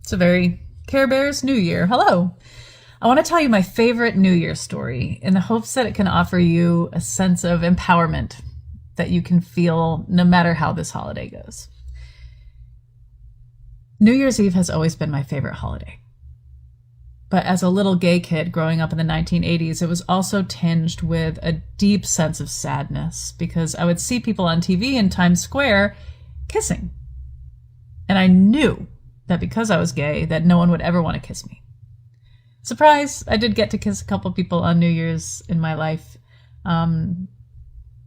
It's a very Care Bears New Year. Hello. I want to tell you my favorite New Year story in the hopes that it can offer you a sense of empowerment that you can feel no matter how this holiday goes. New Year's Eve has always been my favorite holiday. But as a little gay kid growing up in the 1980s, it was also tinged with a deep sense of sadness because I would see people on TV in Times Square kissing. And I knew that because I was gay, that no one would ever want to kiss me. Surprise, I did get to kiss a couple people on New Year's in my life. But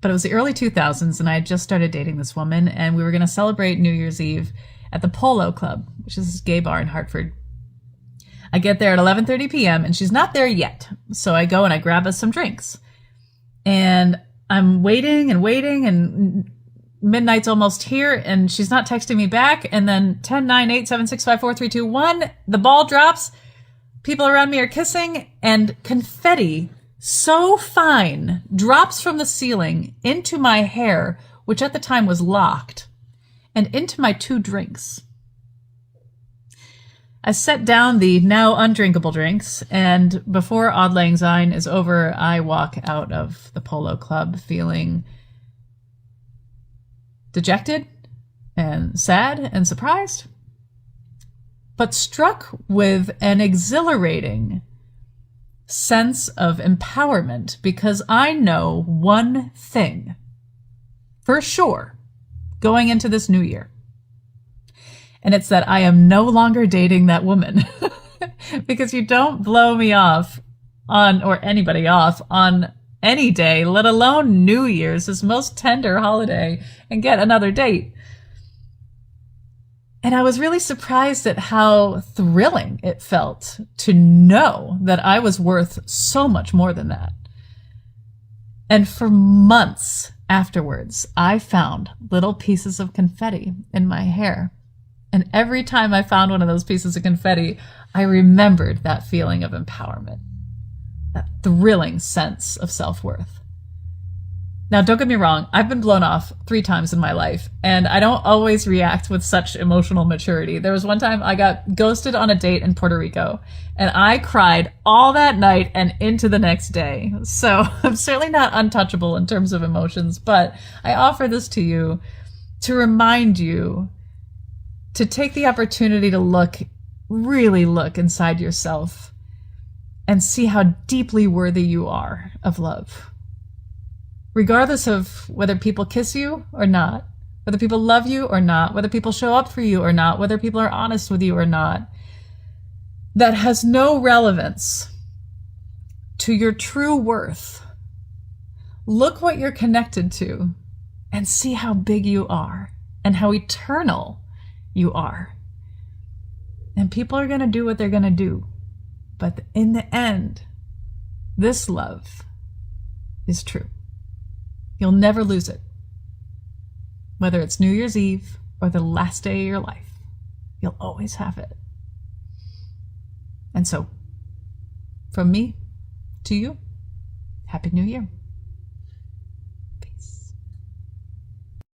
it was the early 2000s and I had just started dating this woman and we were going to celebrate New Year's Eve at the Polo Club, which is this gay bar in Hartford. I get there at 11:30 p.m. and she's not there yet. So I go and I grab us some drinks. And I'm waiting and midnight's almost here and she's not texting me back. And then 10, 9, 8, 7, 6, 5, 4, 3, 2, 1, the ball drops. People around me are kissing and confetti so fine drops from the ceiling into my hair, which at the time was locked, and into my 2 drinks. I set down the now undrinkable drinks, and before Auld Lang Syne is over, I walk out of the Polo Club feeling dejected and sad and surprised, but struck with an exhilarating sense of empowerment because I know one thing for sure going into this new year. And it's that I am no longer dating that woman because you don't blow me off on, or anybody off on any day, let alone New Year's, this most tender holiday, and get another date. And I was really surprised at how thrilling it felt to know that I was worth so much more than that. And for months afterwards, I found little pieces of confetti in my hair. And every time I found one of those pieces of confetti, I remembered that feeling of empowerment, that thrilling sense of self-worth. Now, don't get me wrong, I've been blown off 3 times in my life, and I don't always react with such emotional maturity. There was one time I got ghosted on a date in Puerto Rico, and I cried all that night and into the next day. So I'm certainly not untouchable in terms of emotions, but I offer this to you to remind you to take the opportunity to really look inside yourself and see how deeply worthy you are of love. Regardless of whether people kiss you or not, whether people love you or not, whether people show up for you or not, whether people are honest with you or not, that has no relevance to your true worth. Look what you're connected to and see how big you are and how eternal you are. And people are going to do what they're going to do. But in the end, this love is true. You'll never lose it. Whether it's New Year's Eve or the last day of your life, you'll always have it. And so, from me to you, Happy New Year.